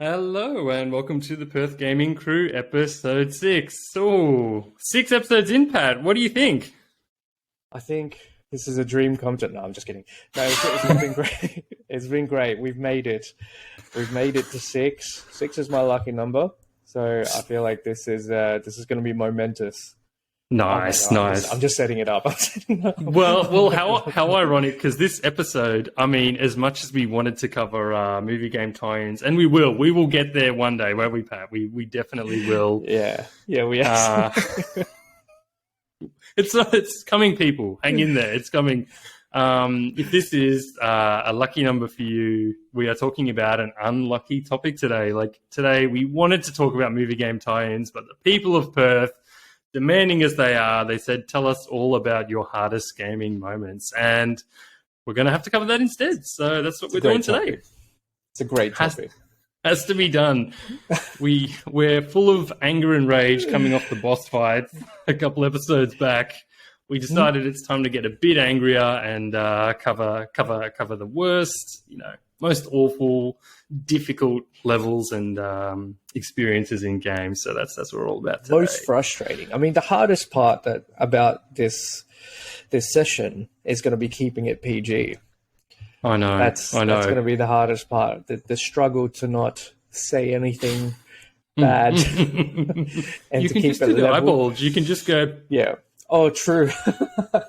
Hello and welcome to the Perth Gaming Crew, episode 6. Oh, 6 episodes in, Pat. What do you think? I think this is a dream come true. No, I'm just kidding. No, it's been great. It's been great. We've made it. We've made it to six. Six is my lucky number. So I feel like this is going to be momentous. Oh my Nice, god! nice. I'm just setting it up. I'm setting it up. Well, how ironic, because this episode, I mean, as much as we wanted to cover movie game tie-ins, and we will get there one day, won't we, Pat? We definitely will. Yeah, we Uh, it's coming, people. Hang in there. It's coming. If this is a lucky number for you, we are talking about an unlucky topic today. Like today, we wanted to talk about movie game tie-ins, but the people of Perth, demanding as they are, they said, tell us all about your hardest gaming moments. And we're going to have to cover that instead. So that's what we're doing today. It's a great topic. Has to be done. We're full of anger and rage coming off the boss fight a couple episodes back. We decided it's time to get a bit angrier and cover the worst, most awful, difficult levels and experiences in games. So that's what we're all about today. Most frustrating. I mean, the hardest part about this session is going to be keeping it PG. I know. That's going to be the hardest part. The struggle to not say anything bad and You to can keep just it do the level. eyeballs. You can just go. Yeah. Oh, true.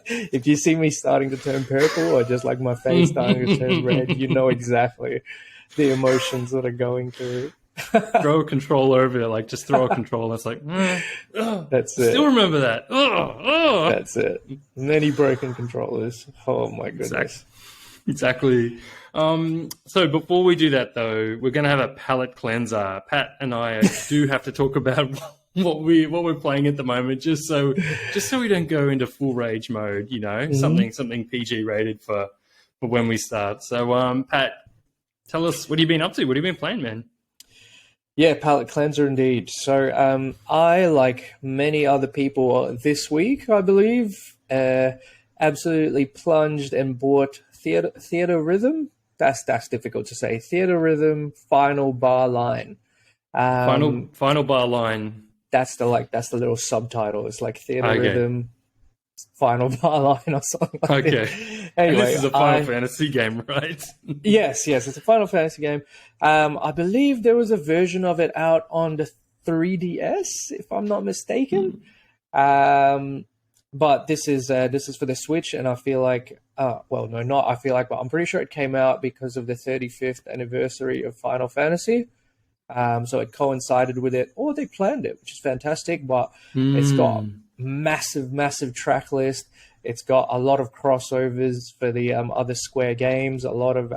If you see me starting to turn purple or just like my face starting to turn red, you know exactly the emotions that are going through. Throw a controller over it, like just throw a controller. It's like, That's it. still remember that. That's it. Many broken controllers. Oh my goodness. Exactly. So before we do that, though, we're going to have a palate cleanser. Pat and I do have to talk about what we're playing at the moment, just so we don't go into full rage mode. Something PG rated for when we start. So, Pat, tell us, what have you been up to? What have you been playing, man? Yeah, palate cleanser indeed. So I, like many other people this week, I believe, absolutely plunged and bought Theatrhythm. That's difficult to say. Theatrhythm Final Bar Line. Final Bar Line. That's the little subtitle. It's like Theatrhythm Final Bar Line or something like that. Okay. Anyway, And this is a Final Fantasy game, right? Yes, it's a Final Fantasy game. I believe there was a version of it out on the 3DS, if I'm not mistaken. But this is for the Switch, and I feel like, but I'm pretty sure it came out because of the 35th anniversary of Final Fantasy. So it coincided with it, or they planned it, which is fantastic. But it's got massive track list. It's got a lot of crossovers for the other Square games. A lot of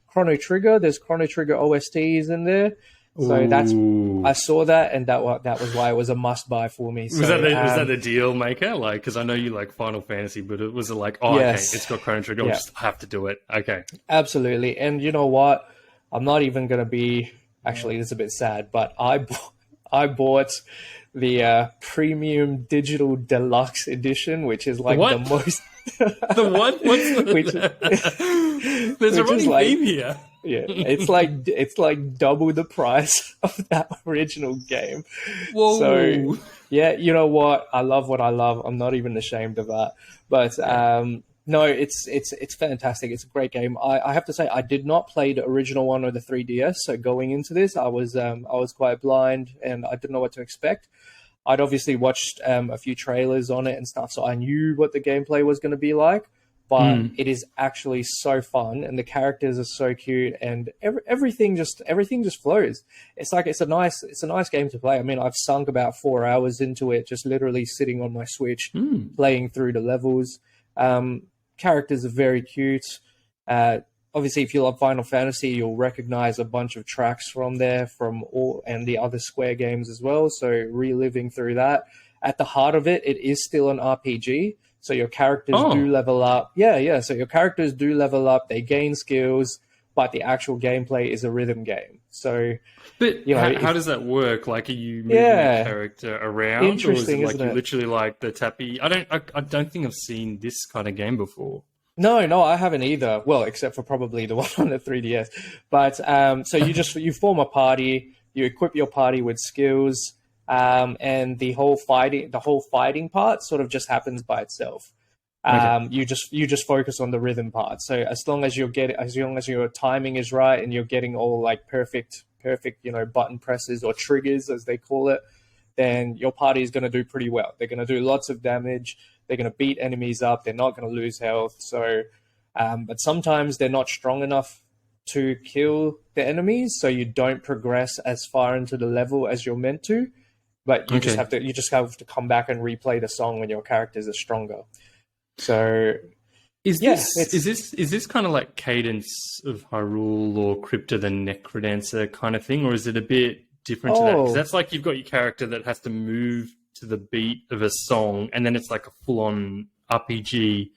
Chrono Trigger. There's Chrono Trigger OSTs in there. So I saw that, and that was why it was a must buy for me. So, was that the deal maker? Like, because I know you like Final Fantasy, but it was like, yes. Okay, it's got Chrono Trigger. I just have to do it. Okay, absolutely. And you know what? I'm not even going to be. Actually, it's a bit sad, but I bought the premium digital deluxe edition, which is like the most. The what? There's a running theme here. Yeah, it's like double the price of that original game. Whoa. So yeah, you know what? I love what I love. I'm not even ashamed of that. But no, it's fantastic. It's a great game. I have to say, I did not play the original one or the 3DS. So going into this, I was quite blind and I didn't know what to expect. I'd obviously watched a few trailers on it and stuff, so I knew what the gameplay was going to be like. But it is actually so fun, and the characters are so cute, and everything just flows. It's a nice game to play. I mean, I've sunk about 4 hours into it, just literally sitting on my Switch, playing through the levels. Characters are very cute. Obviously, if you love Final Fantasy, you'll recognize a bunch of tracks from there, and the other Square games as well. So reliving through that. At the heart of it, it is still an RPG. So your characters do level up. Yeah. So your characters do level up. They gain skills, but the actual gameplay is a rhythm game. So, but how does that work? Like, are you moving the character around, interesting, or is it like isn't it? literally like the tappy? I don't think I've seen this kind of game before. No, I haven't either. Well, except for probably the one on the 3DS. But so you form a party, you equip your party with skills, and the whole fighting part sort of just happens by itself. Okay. You just focus on the rhythm part. So as long as your timing is right and you're getting all like perfect, button presses or triggers as they call it, then your party is going to do pretty well. They're going to do lots of damage. They're going to beat enemies up. They're not going to lose health. So, but sometimes they're not strong enough to kill the enemies, so you don't progress as far into the level as you're meant to. But you just have to come back and replay the song when your characters are stronger. So is this kind of like Cadence of Hyrule or Crypto the Necrodancer kind of thing, or is it a bit different to that? Because that's like you've got your character that has to move to the beat of a song, and then it's like a full-on RPG.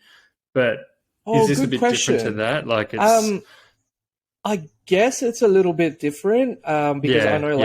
But is this a bit different to that? Like it's. I guess it's a little bit different because I know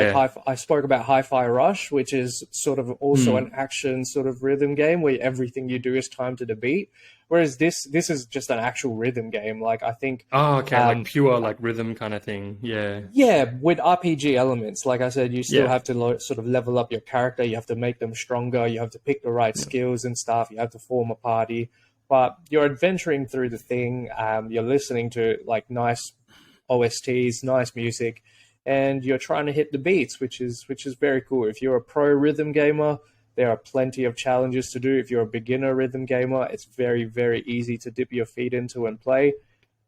I spoke about Hi-Fi Rush, which is sort of also an action sort of rhythm game where everything you do is timed to the beat. Whereas this is just an actual rhythm game. Like I think like pure like rhythm kind of thing. Yeah, with RPG elements. Like I said, you still have to sort of level up your character. You have to make them stronger. You have to pick the right skills and stuff. You have to form a party. But you're adventuring through the thing. You're listening to like nice OSTs, nice music, and you're trying to hit the beats, which is very cool. If you're a pro rhythm gamer, there are plenty of challenges to do. If you're a beginner rhythm gamer, it's very, very easy to dip your feet into and play.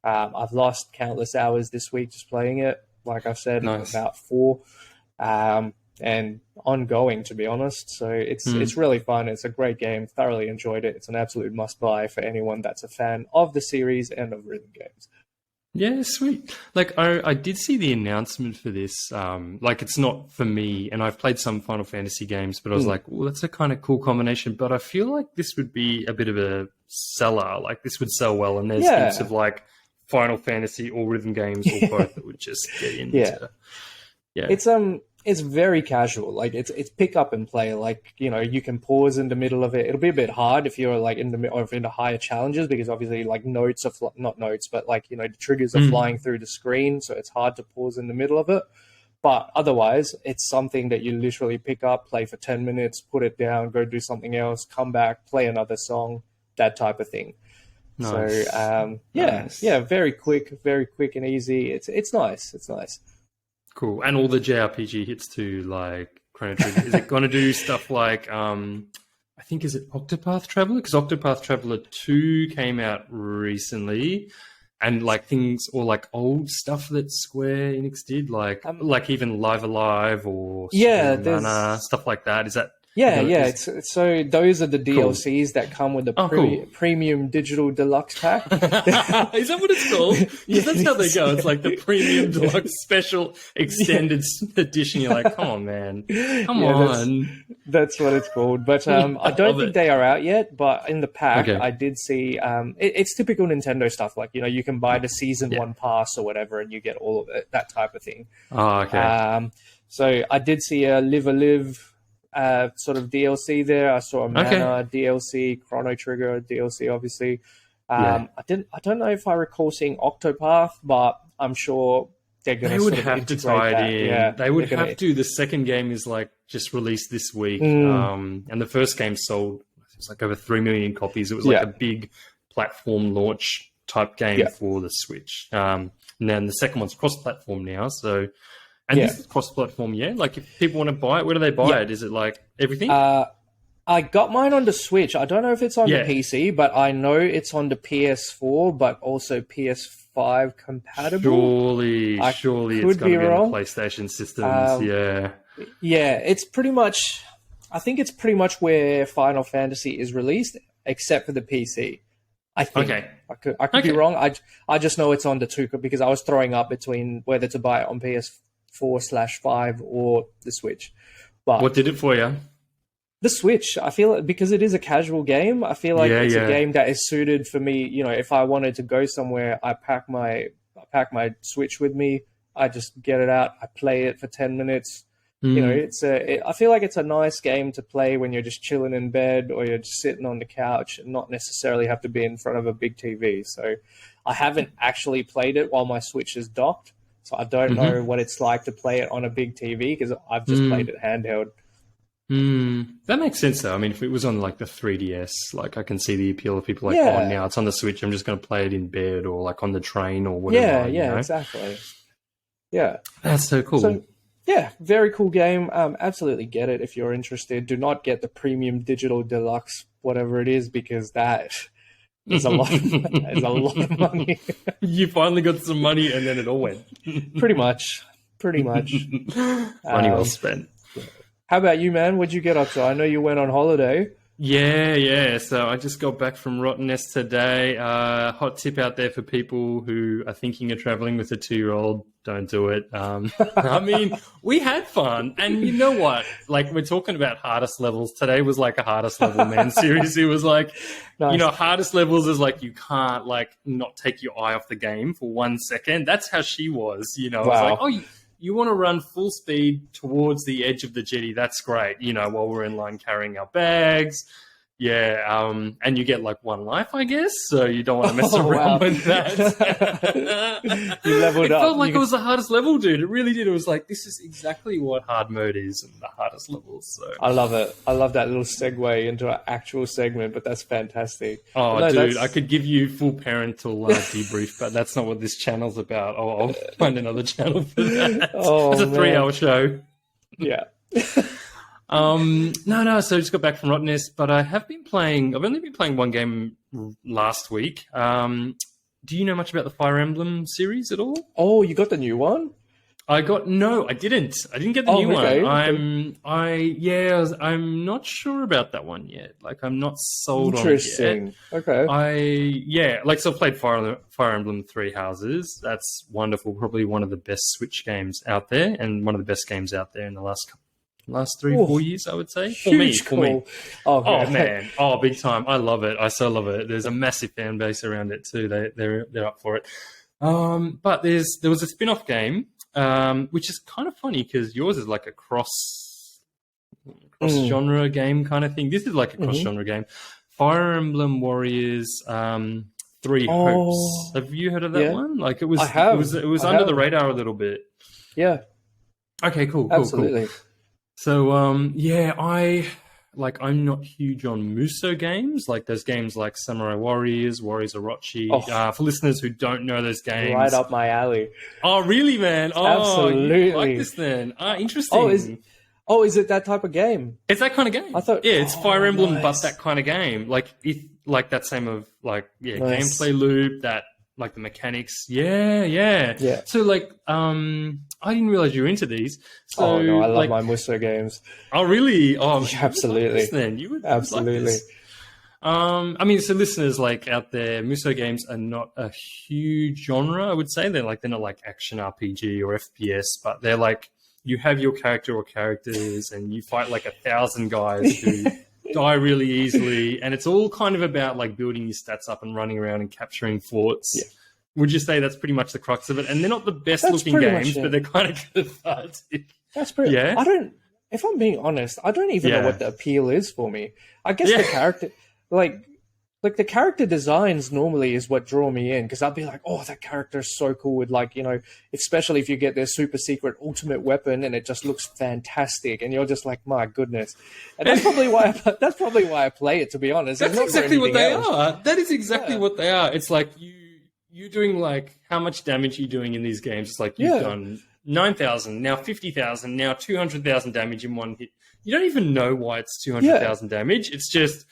I've lost countless hours this week just playing it. Like I said, about 4, and ongoing, to be honest. So it's really fun. It's a great game. Thoroughly enjoyed it. It's an absolute must-buy for anyone that's a fan of the series and of rhythm games. Yeah, sweet. Like I did see the announcement for this. Like it's not for me, and I've played some Final Fantasy games, but I was like, well, that's a kind of cool combination. But I feel like this would be a bit of a seller. Like this would sell well, and there's heaps of like Final Fantasy or rhythm games or both that would just get into. Yeah. It's very casual. Like it's pick up and play. Like, you know, you can pause in the middle of it. It'll be a bit hard if you're like in the higher challenges, because obviously like notes are not notes, but like, you know, the triggers are flying through the screen, so it's hard to pause in the middle of it. But otherwise, it's something that you literally pick up, play for 10 minutes, put it down, go do something else, come back, play another song, that type of thing. Nice. So very quick and easy. It's nice. It's nice. Cool. And all the JRPG hits too, like Chrono Trigger. Is it going to do stuff like, I think, is it Octopath Traveler? Because Octopath Traveler 2 came out recently, and like things, or like old stuff that Square Enix did, like even Live Alive or Mana, stuff like that. Is that? Yeah. So those are the DLCs that come with the premium digital deluxe pack. Is that what it's called? Because that's how they go. It's like the premium deluxe special extended edition. You're like, come on, man. Come on. That's what it's called. But I don't think they are out yet. But in the pack, I did see it's typical Nintendo stuff. Like, you know, you can buy the season 1 pass or whatever, and you get all of it, that type of thing. Oh, okay. So I did see a Live a Live sort of DLC there. I saw a Mana DLC, Chrono Trigger DLC, obviously. I don't know if I recall seeing Octopath, but I'm sure they're going to sort of have to tie it in. Yeah, they would have to. The second game is like just released this week, and the first game sold, it was like over 3 million copies. It was like a big platform launch type game for the Switch. And then the second one's cross-platform now, so. And this is cross-platform, Like, if people want to buy it, where do they buy it? Is it, like, everything? I got mine on the Switch. I don't know if it's on the PC, but I know it's on the PS4, but also PS5 compatible. Surely it's going to be on the PlayStation systems, Yeah, it's pretty much... I think it's pretty much where Final Fantasy is released, except for the PC. I think. Okay. I could be wrong. I just know it's on the 2, because I was throwing up between whether to buy it on PS4/5 or the Switch. But what did it for you? The Switch. I feel because it is a casual game. I feel like it's a game that is suited for me. You know, if I wanted to go somewhere, I pack my Switch with me. I just get it out. I play it for 10 minutes. You know, Mm. I feel like it's a nice game to play when you're just chilling in bed or you're just sitting on the couch and not necessarily have to be in front of a big TV. So I haven't actually played it while my Switch is docked. So I don't know Mm-hmm. what it's like to play it on a big TV because I've just played Mm. it handheld. That makes sense, though. I mean, if it was on like the 3DS, like I can see the appeal of people like, oh, Yeah, now it's on the Switch. I'm just going to play it in bed or like on the train or yeah, whatever, you yeah, know? exactly. Yeah. That's so So cool. yeah, very cool game. Absolutely get it if you're interested. Do not get the premium digital deluxe, whatever it is, because that is a lot. Is a lot of money. You finally got some money and then it all went. Pretty much. Pretty much. Money well spent. How about you, man? What'd you get up to? I know you went on holiday. Yeah. So I just got back from Rottennest today. Hot tip out there for people who are thinking of traveling with a 2-year-old. Don't do it. I mean, we had fun. And you know what? Like, we're talking about hardest levels. Today was like a hardest level, man. Seriously, it was like, Nice. you know, hardest levels is like you can't, like, not take your eye off the game for 1 second. That's how she was, you know. It was like, Wow. oh, you want to run full speed towards the edge of the jetty, that's great, you know, while we're in line carrying our bags. Yeah, and you get like 1 life, I guess, so you don't want to mess Oh, around wow. with that. You leveled It up. felt like it was the hardest level, dude. It really did. It was like, this is exactly what hard mode is in the hardest levels. So, I love it. I love that little segue into an actual segment, but that's fantastic. oh, No, dude, that's- I could give you full parental debrief, but that's not what this channel's about. I'll find another channel for that. Oh, It's a man. 3-hour show. Yeah. No. So I just got back from Rottennest, but I've only been playing one game last week. Do you know much about the Fire Emblem series at all? Oh, you got the new one? No, I didn't. I didn't get the Oh, new okay. one. I'm not sure about that one yet. Like, I'm not sold on it yet. Interesting. Okay. So I've played Fire Emblem Three Houses. That's wonderful. Probably one of the best Switch games out there, and one of the best games out there in the last 3-4 years, I would say. For me. Oh, Oh man, oh big time! I love it. I so love it. There's a massive fan base around it too. They're up for it. But there was a spin-off game, which is kind of funny because yours is like a cross genre game kind of thing. This is like a cross genre game. Fire Emblem Warriors. Three Hopes. Have you heard of that one? Like, it was. I have. It was I under have. the radar a little bit. Yeah, Okay, cool. absolutely. So, I'm not huge on Muso games, like those games like Samurai Warriors, Warriors Orochi. Oh. For listeners who don't know those games. Right up my alley. Oh, really, man? Oh, Absolutely. you like this then? Interesting. Is it that type of game? It's that kind of game. I thought- yeah, it's Fire Emblem, nice. but that kind of game. Like that same of Nice. gameplay loop, that like the mechanics. Yeah. So I didn't realize you were into these. So I love my Muso games. Oh, really? Oh, Yeah, absolutely. You would like this then you would Absolutely. Like this. So listeners like out there, Muso games are not a huge genre. I would say they're not like action RPG or FPS, but they're like you have your character or characters, and you fight like 1,000 guys who die really easily, and it's all kind of about like building your stats up and running around and capturing forts. Yeah. Would you say that's pretty much the crux of it? And they're not the best That's looking pretty much games, it. but they're kind of cathartic. That's pretty. Yeah? If I'm being honest, I don't even Yeah. know what the appeal is for me. I guess Yeah. the character, like the character designs normally is what draw me in because I'll be like, oh, that character is so cool with especially if you get their super secret ultimate weapon and it just looks fantastic and you're just like, my goodness. And that's probably why I play it, to be honest. That's It's not for exactly what anything they else. are. That is exactly what they are. It's like you're doing like how much damage are you doing in these games? It's like you've done 9,000, now 50,000, now 200,000 damage in one hit. You don't even know why it's 200,000 damage. It's just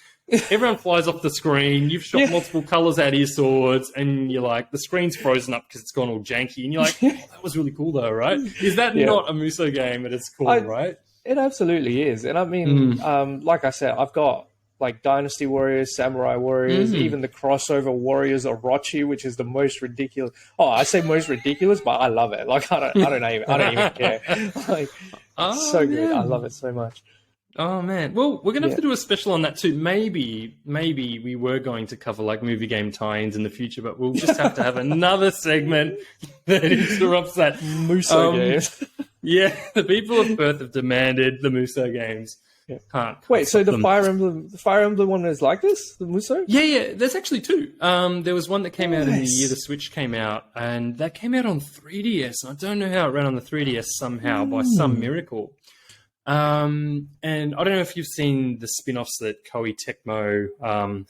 everyone flies off the screen. You've shot multiple colors out of your swords, and you're like, the screen's frozen up because it's gone all janky. And you're like, oh, that was really cool though, right? Is that not a Muso game? And it's cool, right? It absolutely is. And I mean, like I said, I've got like Dynasty Warriors, Samurai Warriors, even the crossover Warriors Orochi, which is the most ridiculous. Oh, I say most ridiculous, but I love it. Like I don't even care. Like, it's so good. I love it so much. Oh man! Well, we're gonna have to do a special on that too. Maybe we were going to cover like movie game tie-ins in the future, but we'll just have to have another segment that interrupts that. Muso games. Yeah, the people of Perth have demanded the Muso games. Yeah. Can't Wait, so stop the them. Fire Emblem one is like this, the Muso? Yeah. There's actually two. There was one that came out in the Nice. year the Switch came out, and that came out on 3DS. I don't know how it ran on the 3DS somehow by some miracle. And I don't know if you've seen the spin-offs that Koei Tecmo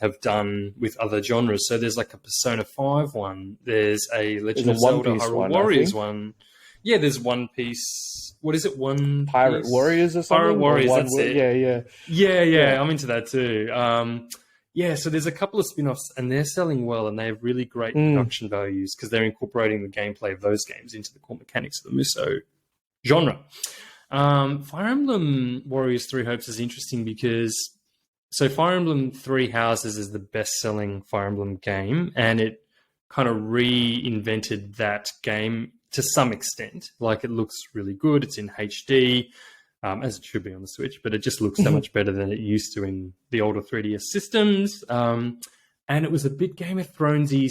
have done with other genres. So there's like a Persona 5 one. There's a Legend of Zelda Hyrule Warriors one. Yeah, there's One Piece. What is it? One Pirate Piece? Warriors or something? Pirate Warriors, that's it. Yeah. I'm into that too. So there's a couple of spin-offs and they're selling well and they have really great production values because they're incorporating the gameplay of those games into the core mechanics of the Muso genre. Fire Emblem Warriors Three Hopes is interesting because Fire Emblem Three Houses is the best-selling Fire Emblem game and it kind of reinvented that game to some extent. Like, it looks really good. It's in HD, as it should be on the Switch, but it just looks so much better than it used to in the older 3DS systems. And it was a bit Game of Thronesy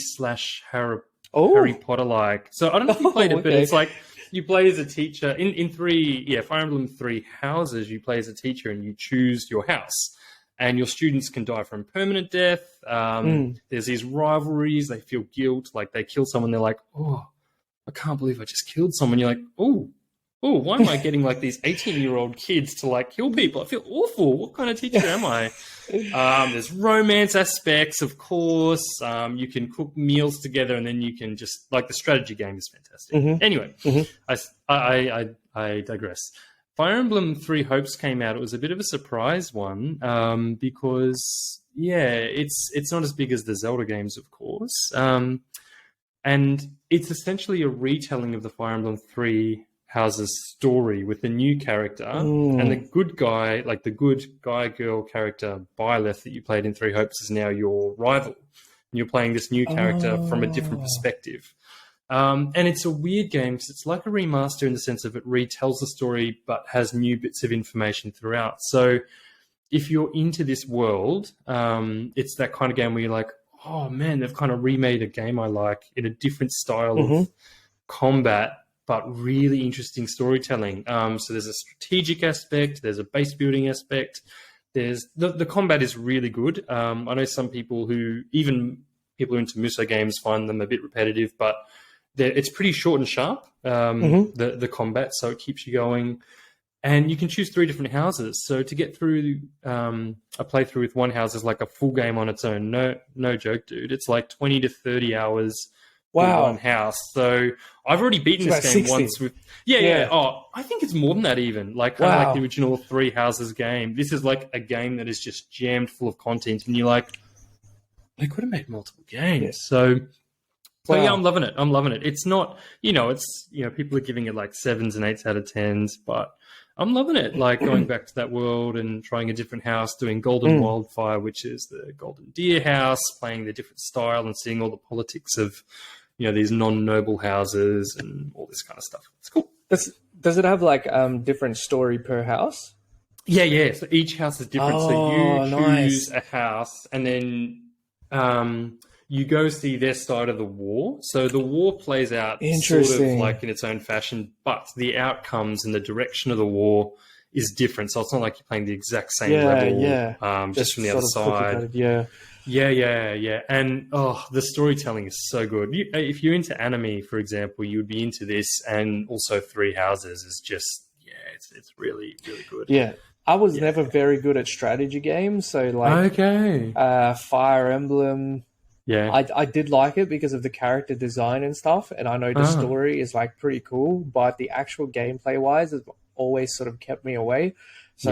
/ Harry Potter-like. So I don't know if you played it, but it's like you play as a teacher. In Fire Emblem Three Houses, you play as a teacher and you choose your house. And your students can die from permanent death. There's these rivalries. They feel guilt. Like, they kill someone. They're like, oh, I can't believe I just killed someone. You're like, oh, why am I getting like these 18-year-old kids to like kill people? I feel awful. What kind of teacher am I? There's romance aspects, of course. You can cook meals together and then you can just, like, the strategy game is fantastic. Anyway, I digress. Fire Emblem Three Hopes came out. It was a bit of a surprise one because, it's not as big as the Zelda games, of course. And it's essentially a retelling of the Fire Emblem Three Houses story with a new character. And the good guy, like the good guy-girl character, Byleth, that you played in Three Hopes, is now your rival. And you're playing this new character from a different perspective. And it's a weird game because it's like a remaster in the sense of it retells the story but has new bits of information throughout. So if you're into this world, it's that kind of game where you're like, oh man, they've kind of remade a game I like in a different style of combat, but really interesting storytelling. So there's a strategic aspect, there's a base building aspect, there's the combat is really good. I know some people even people who are into Muso games find them a bit repetitive, but it's pretty short and sharp, the combat, so it keeps you going. And you can choose 3 different houses. So to get through a playthrough with one house is like a full game on its own. No joke, dude. It's like 20 to 30 hours for one house. So I've already beaten this game 60. once with... Yeah. Oh, I think it's more than that even. Like, kind of like the original Three Houses game. This is like a game that is just jammed full of content. And you're like, they could have made multiple games. Yeah. So yeah, I'm loving it. It's not, people are giving it like 7s and 8s out of 10s, but I'm loving it. Like, going back to that world and trying a different house, doing Golden Wildfire, which is the Golden Deer house, playing the different style and seeing all the politics of, these non-noble houses and all this kind of stuff. It's cool. Does it have like different story per house? Yeah. So each house is different. So you choose a house and then you go see their side of the war. So the war plays out sort of like in its own fashion, but the outcomes and the direction of the war is different. So it's not like you're playing the exact same level, just from the other side. Yeah. And the storytelling is so good. If you're into anime, for example, you would be into this, and also Three Houses is just, it's really, really good. Yeah. I was never very good at strategy games. So like Fire Emblem... Yeah, I did like it because of the character design and stuff, and I know the story is like pretty cool, but the actual gameplay wise has always sort of kept me away. So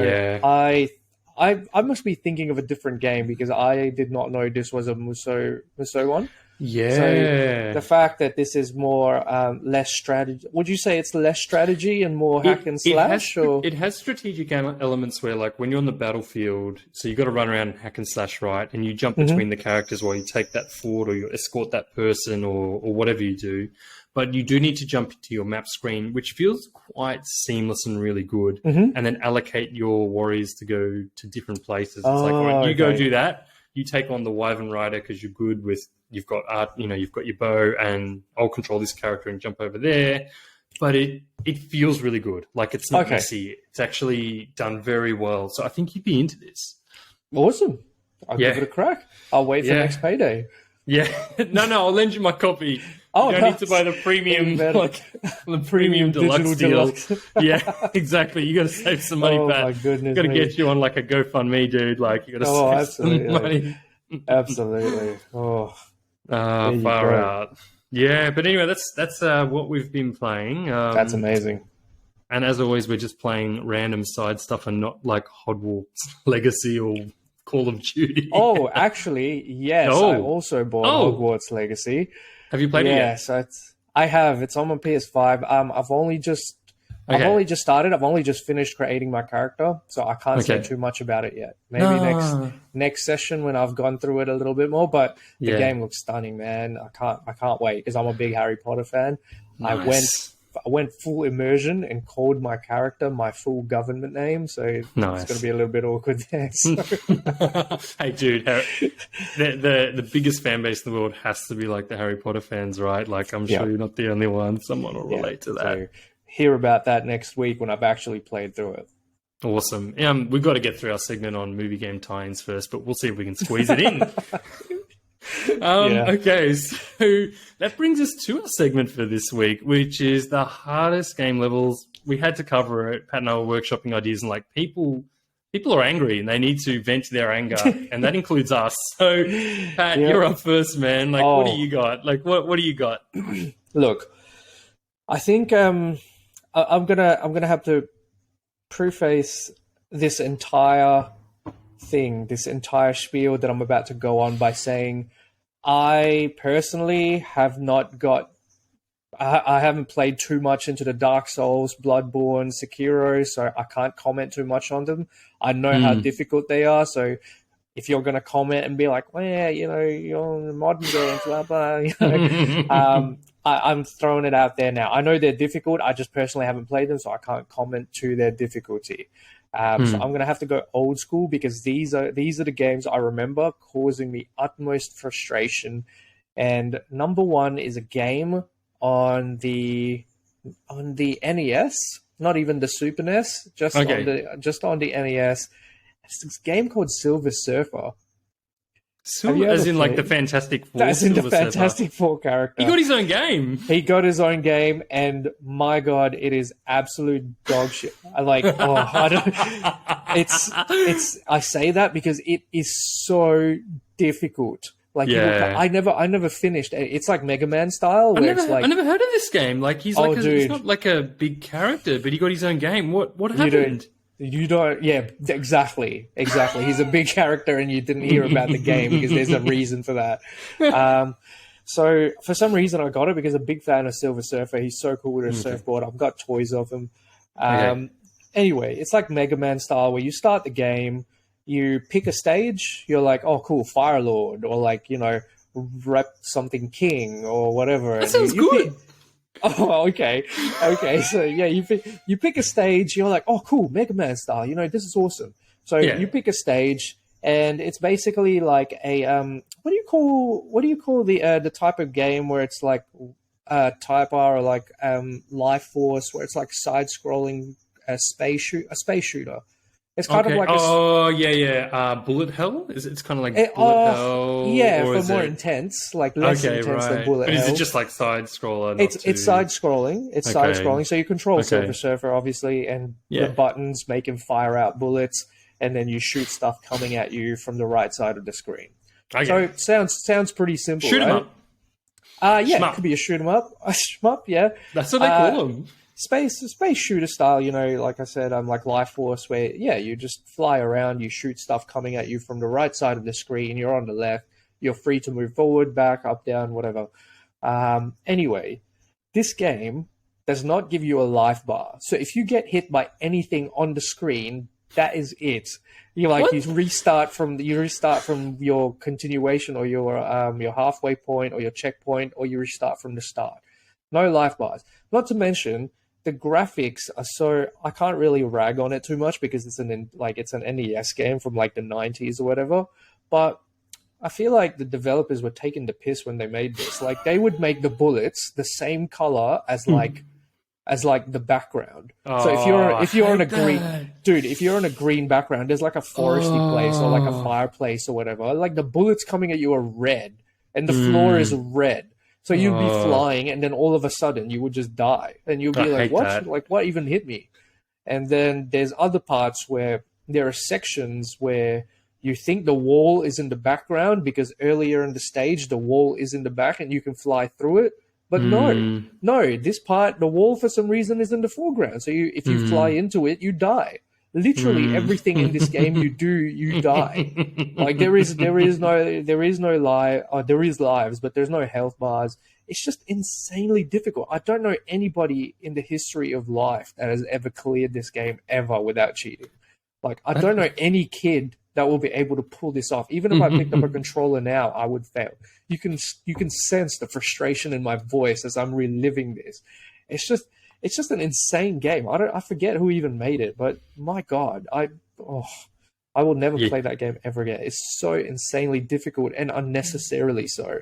I must be thinking of a different game because I did not know this was a Muso one. Yeah. So the fact that this is more less strategy, would you say it's less strategy and more hack and slash? It has strategic elements where, like, when you're on the battlefield, so you've got to run around and hack and slash, right? And you jump between the characters while you take that fort or you escort that person or whatever you do. But you do need to jump into your map screen, which feels quite seamless and really good, and then allocate your warriors to go to different places. It's like, all right, you go do that. You take on the Wyvern Rider because you're good with, you've got art, you've got your bow, and I'll control this character and jump over there. but it feels really good. Like, it's not messy. It's actually done very well. So I think you'd be into this. Awesome. I'll give it a crack. I'll wait for next payday. Yeah. No, I'll lend you my copy. Oh, you don't need to buy the premium, the premium deluxe deal. Yeah, exactly. You got to save some money, Pat. My goodness, got to get you on like a GoFundMe, dude. Like, you got to save some money. Absolutely. Oh, far out. Yeah, but anyway, that's what we've been playing. That's amazing. And as always, we're just playing random side stuff and not like Hogwarts Legacy or Call of Duty. Oh, actually, yes. I also bought Hogwarts Legacy. Have you played it yet? So I have. It's on my PS5. I've only just started. I've only just finished creating my character, so I can't say too much about it yet. Maybe next session when I've gone through it a little bit more. But the game looks stunning, man. I can't wait because I'm a big Harry Potter fan. Nice. I went full immersion and called my character my full government name, so it's going to be a little bit awkward there. So. Hey, dude, the biggest fan base in the world has to be like the Harry Potter fans, right? Like, I'm sure you're not the only one. Someone will relate to that. So hear about that next week when I've actually played through it. Awesome. We've got to get through our segment on movie game tie-ins first, but we'll see if we can squeeze it in. Okay, so that brings us to our segment for this week, which is the hardest game levels. We had to cover it. Pat and I were workshopping ideas, and like people are angry and they need to vent their anger, and that includes us. So, Pat, you're up first, man. Like, what do you got? Like, what do you got? Look, I think I'm gonna have to preface this entire thing, this entire spiel that I'm about to go on by saying I personally have not got I haven't played too much into the Dark Souls, Bloodborne, Sekiro, so I can't comment too much on them. I know how difficult they are, so if you're going to comment and be like, well, you're in the modern games, blah, blah, I'm throwing it out there now. I know they're difficult. I just personally haven't played them, so I can't comment to their difficulty. So I'm going to have to go old school because these are the games I remember causing me utmost frustration. And number one is a game on the NES, not even the Super NES, just on the NES. It's this game called Silver Surfer. As in like the Fantastic Four? As in the Fantastic Four character. He got his own game. He got his own game, and my God, it is absolute dog shit. I say that because it is so difficult. Like, I never finished. It's like Mega Man style. I never heard of this game. Like, he's he's not like a big character, but he got his own game. What happened? You don't. Yeah, exactly. He's a big character, and you didn't hear about the game because there's a reason for that. So for some reason, I got it because I'm a big fan of Silver Surfer. He's so cool with a surfboard. I've got toys of him. Anyway, it's like Mega Man style where you start the game. You pick a stage, you're like, oh, cool, Fire Lord, or like, rep something king, or whatever. That sounds good. Okay. So, yeah, you pick a stage, you're like, oh, cool, Mega Man style, this is awesome. So you pick a stage, and it's basically like a, what do you call the type of game where it's like Type R or like Life Force, where it's like side-scrolling space shooter. It's kind of like Bullet Hell? It's kind of like Bullet Hell? Yeah, for more intense, like less intense than Bullet Hell. But is it just like side-scroller? It's side-scrolling. It's side-scrolling, so you control Silver Surfer, obviously, and the buttons make him fire out bullets, and then you shoot stuff coming at you from the right side of the screen. Okay. So it sounds pretty simple, Shoot 'em right? up. Shmup. It could be a shoot 'em up. A shmup, yeah. That's what they call them. Space shooter style, like I said, like Life Force, where, you just fly around, you shoot stuff coming at you from the right side of the screen, you're on the left, you're free to move forward, back, up, down, whatever. Anyway, this game does not give you a life bar. So if you get hit by anything on the screen, that is it. You restart from your continuation or your halfway point or your checkpoint, or you restart from the start. No life bars. Not to mention, the graphics are so, I can't really rag on it too much because it's an NES game from like the 90s or whatever. But I feel like the developers were taking the piss when they made this. Like, they would make the bullets the same color as like as like the background. So if you're on a green dude, if you're on a green background, there's like a foresty place or like a fireplace or whatever. Like the bullets coming at you are red and the floor is red. So you'd be flying and then all of a sudden you would just die. And you'd be like, what? That. Like what even hit me? And then there's other parts where there are sections where you think the wall is in the background because earlier in the stage the wall is in the back and you can fly through it. But no, this part, the wall for some reason is in the foreground. So if you fly into it, you die. Literally everything in this game you do, you die. Like there is no life. There is lives, but there's no health bars. It's just insanely difficult. I don't know anybody in the history of life that has ever cleared this game ever without cheating. Like I don't know any kid that will be able to pull this off. Even if I picked up a controller now, I would fail. You can sense the frustration in my voice as I'm reliving this. It's just an insane game. I forget who even made it, but my God, I will never play that game ever again. It's so insanely difficult and unnecessarily so.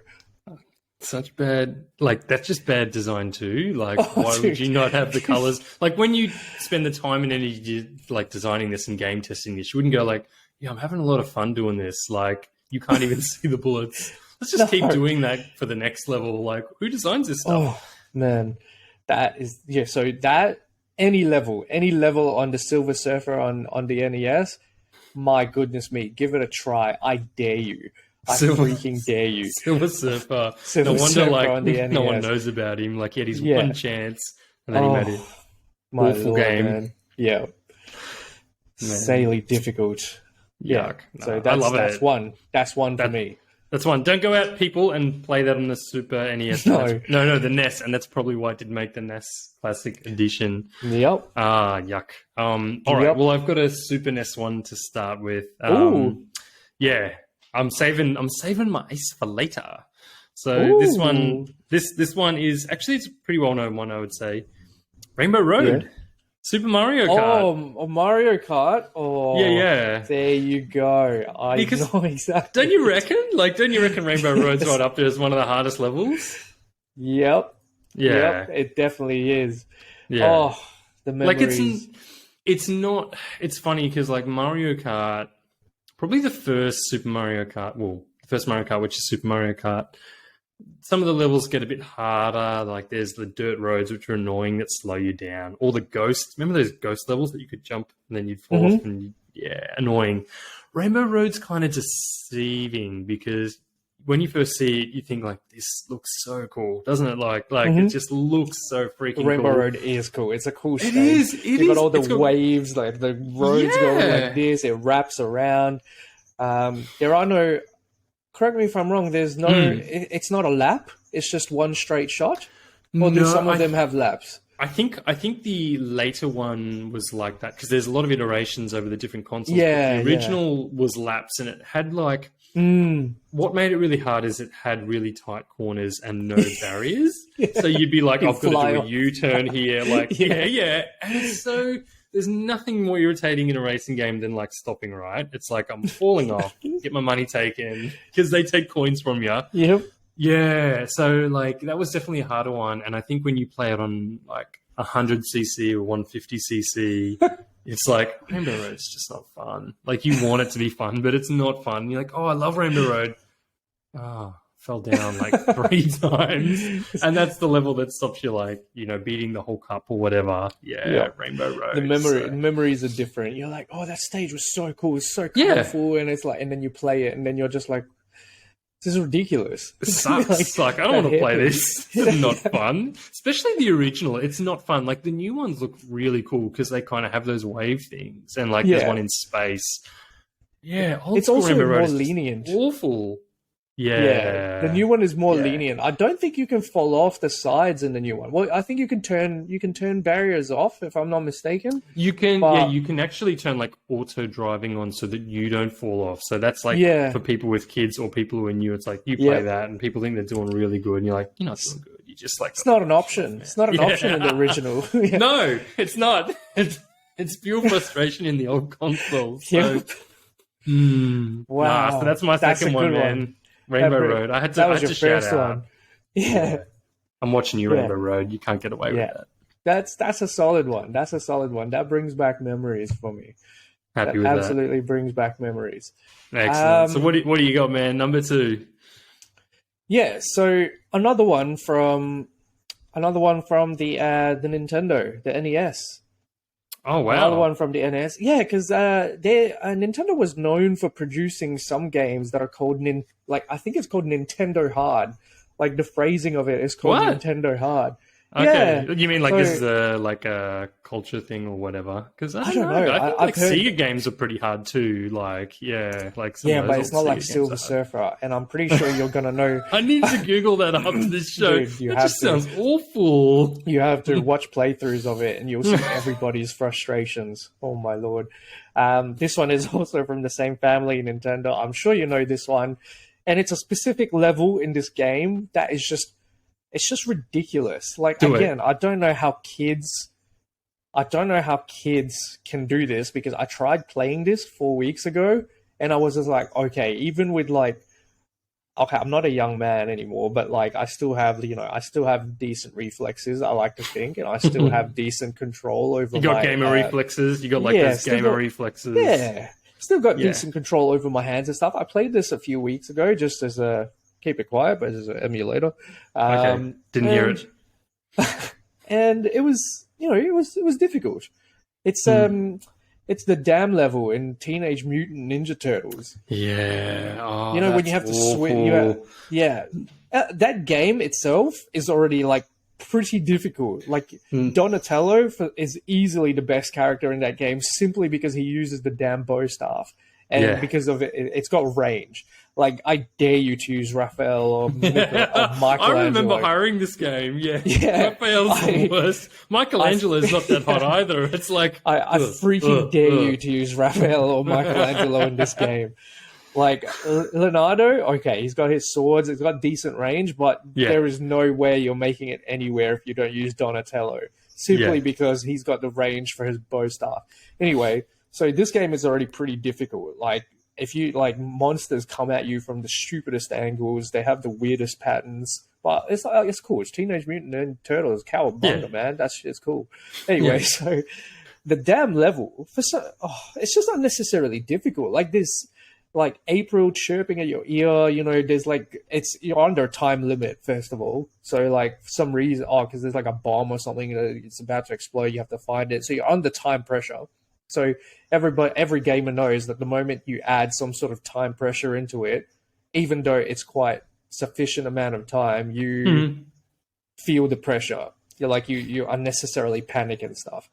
Such bad, like that's just bad design too. Like, why would you not have the colors? Like when you spend the time and energy like designing this and game testing this, you wouldn't go like, yeah, I'm having a lot of fun doing this. Like you can't even see the bullets. Let's just keep doing that for the next level. Like who designs this stuff? Oh man, that is So that any level on the Silver Surfer on the NES, my goodness me, give it a try. I dare you. I freaking dare you. Silver Surfer. No wonder like no one knows about him. Like he had his one chance and then he made it. Awful game. Man. Yeah. Insanely difficult. Yuck. Yeah. So that's one. That's one for me. That's one. Don't go out, people, and play that on the Super NES. No, the NES, and that's probably why it didn't make the NES Classic Edition. Yep. Yuck. All right. Well, I've got a Super NES one to start with. Yeah. I'm saving my ace for later. So this one is actually it's a pretty well known one, I would say. Rainbow Road. Yeah. Super Mario Kart. Oh, Mario Kart. Oh, yeah. There you go. I know exactly. Don't you reckon Rainbow Road's right up there as one of the hardest levels? Yep. Yeah. Yep, it definitely is. Yeah. Oh, the memories. Like it's funny because like Mario Kart, probably the first Mario Kart, which is Super Mario Kart, some of the levels get a bit harder. Like there's the dirt roads, which are annoying, that slow you down. Or the ghosts. Remember those ghost levels that you could jump and then you'd fall off? And annoying. Rainbow Road's kind of deceiving because when you first see it, you think like, this looks so cool, doesn't it? Like it just looks so freaking cool. Rainbow Road is cool. It's a cool stage. It is. You've got all the waves, like the roads go like this. It wraps around. There are no... Correct me if I'm wrong. There's no. It's not a lap. It's just one straight shot. Or do some of them have laps? I think the later one was like that because there's a lot of iterations over the different consoles. Yeah, but the original was laps, and it had like. What made it really hard is it had really tight corners and no barriers. So you'd be like, I've got to do a U-turn here. Like, yeah. And it's so. There's nothing more irritating in a racing game than like stopping, right? It's like I'm falling off, get my money taken because they take coins from you. Yep. Yeah. So like that was definitely a harder one. And I think when you play it on like 100cc or 150cc, it's like Rainbow Road's just not fun. Like you want it to be fun, but it's not fun. You're like, oh, I love Rainbow Road. Oh, fell down like 3 times, and that's the level that stops you like beating the whole cup or whatever. Rainbow Road. The memories are different. You're like, oh, that stage was so cool, it's so colorful, and it's like, and then you play it and then you're just like, this is ridiculous. It sucks. like I don't want to play this. It's not fun, especially the original. It's not fun. Like the new ones look really cool because they kind of have those wave things, and like there's one in space. It's also more lenient. Awful. Yeah, the new one is more lenient. I don't think you can fall off the sides in the new one. Well, I think you can turn barriers off, if I'm not mistaken. You can, you can actually turn like auto driving on so that you don't fall off. So that's like for people with kids or people who are new. It's like you play that and people think they're doing really good, and you're like, you're not doing good. You just like it's not an option. It's not an option in the original. No, it's not. It's pure frustration in the old console. So, wow, so that's my second one, man. Rainbow Road. That was your first one. Yeah. I'm watching you, Rainbow Road. You can't get away with that. That's a solid one. That's a solid one. That brings back memories for me. Happy That with absolutely brings back memories. that. Excellent. So what do you got, man? Number 2. Yeah, so another one from the Nintendo, the NES. Oh wow. Another one from the NES. Yeah, because Nintendo was known for producing some games that are called I think it's called Nintendo Hard. Like the phrasing of it is called What? Nintendo Hard. Okay, Yeah. you mean like So, this is a culture thing or whatever? Because I I don't don't know. know. I think I've heard. Sega games are pretty hard too. Like like some Yeah, of but those it's old not like Sega games Silver are hard. Surfer, and I'm pretty sure you're gonna know. I need to Google that after this show. Dude, you That have just to. sounds awful. You have to watch playthroughs of it, and you'll see everybody's frustrations. Oh my lord! This one is also from the same family, Nintendo. I'm sure you know this one, and it's a specific level in this game that is just ridiculous. Like again, I don't know how kids can do this because I tried playing this 4 weeks ago, and I was just like, okay, even with like. Okay, I'm not a young man anymore, but like I still have decent reflexes. I like to think, and I still have decent control over. You got my, gamer reflexes. You got like those gamer reflexes. Yeah, still got decent control over my hands and stuff. I played this a few weeks ago, just as a keep it quiet, but as an emulator. Okay, didn't hear it. And it was, it was difficult. It's the dam level in Teenage Mutant Ninja Turtles. Yeah. Oh, when you have to swim. That game itself is already like pretty difficult. Like Donatello is easily the best character in that game simply because he uses the damn bow staff. And because of it, it's got range. Like, I dare you to use Raphael or Michelangelo. I remember hiring this game. Yeah. Raphael's the worst. Michelangelo's not that hot either. It's like I freaking dare you to use Raphael or Michelangelo in this game. Like Leonardo, okay, he's got his swords, he's got decent range, but there is no way you're making it anywhere if you don't use Donatello. Simply because he's got the range for his bow staff. Anyway, so this game is already pretty difficult. Like, if you monsters come at you from the stupidest angles, they have the weirdest patterns, but it's cool. It's Teenage Mutant Ninja Turtles, cowabunga, man. That shit's cool. Anyway, so the damn level it's just unnecessarily difficult. Like this, like April chirping at your ear. There's you're under a time limit first of all. So like for some reason, because there's like a bomb or something it's about to explode, you have to find it. So you're under time pressure. So every gamer knows that the moment you add some sort of time pressure into it, even though it's quite sufficient amount of time, you feel the pressure. You're like you unnecessarily panic and stuff.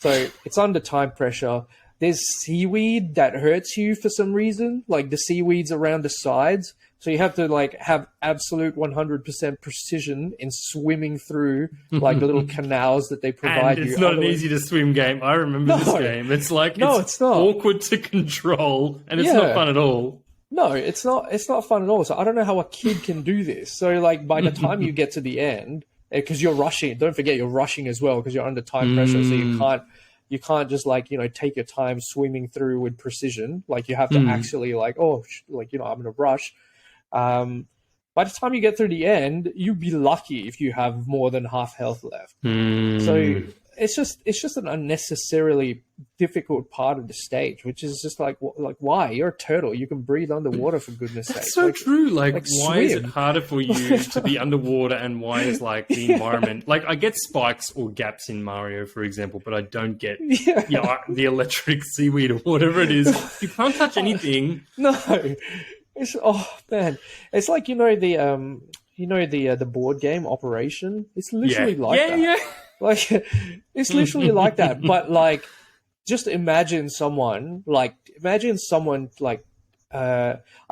So it's under time pressure. There's seaweed that hurts you for some reason, like the seaweeds around the sides. So you have to have absolute 100% precision in swimming through the little canals that they provide you. It's not an easy to swim game. I remember this game. It's like it's not awkward to control, and it's not fun at all. No, it's not. It's not fun at all. So I don't know how a kid can do this. So by the time you get to the end, because you're rushing. Don't forget you're rushing as well because you're under time pressure. So you can't just take your time swimming through with precision. Like you have to actually I'm in a rush. By the time you get through the end, you'd be lucky if you have more than half health left. So it's just an unnecessarily difficult part of the stage, which is just like why? You're a turtle. You can breathe underwater, for goodness sake. That's so true. Why swim. is it harder for you to be underwater, and why is the environment? I get spikes or gaps in Mario, for example, but I don't get the electric seaweed or whatever it is. You can't touch anything. No. It's man, it's like the board game Operation. It's literally that. Like it's literally like that. But just imagine someone I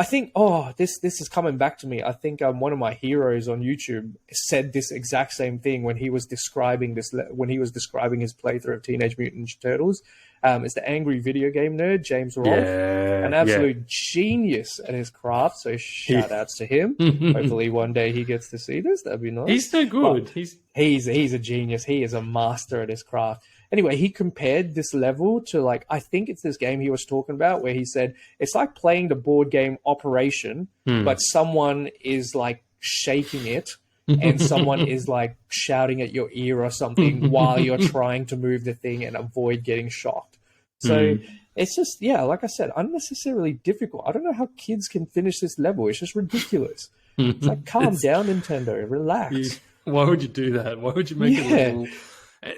think this is coming back to me. I think one of my heroes on YouTube said this exact same thing when he was describing his playthrough of Teenage Mutant Ninja Turtles. It's the angry video game nerd, James Rolfe, an absolute genius at his craft. So shout outs to him. Hopefully one day he gets to see this. That'd be nice. He's so good. But he's a genius. He is a master at his craft. Anyway, he compared this level to I think it's this game he was talking about where he said it's like playing the board game Operation, but someone is shaking it and someone is like shouting at your ear or something while you're trying to move the thing and avoid getting shocked. So it's just, like I said, unnecessarily difficult. I don't know how kids can finish this level. It's just ridiculous. It's like, calm down, Nintendo. Relax. Why would you do that? Why would you make it level?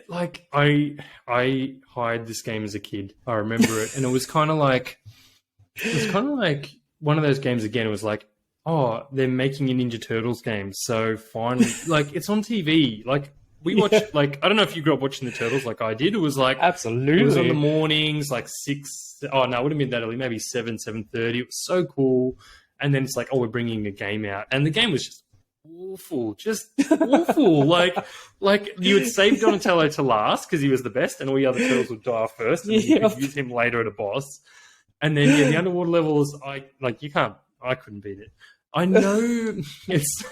Like, I hired this game as a kid. I remember it, and it was kind of like one of those games again. It was like, oh, they're making a Ninja Turtles game, so finally, like, it's on TV. Like, we watched, like, I don't know if you grew up watching the Turtles like I did. It was like, absolutely, it was on the mornings, like 6. Oh no, it wouldn't have been that early. Maybe 7:30. It was so cool. And then it's like, oh, we're bringing a game out, and the game was just awful, like you would save Donatello to last because he was the best, and all the other turtles would die off first, and you could use him later at a boss. And then the underwater levels, I couldn't beat it. I know it's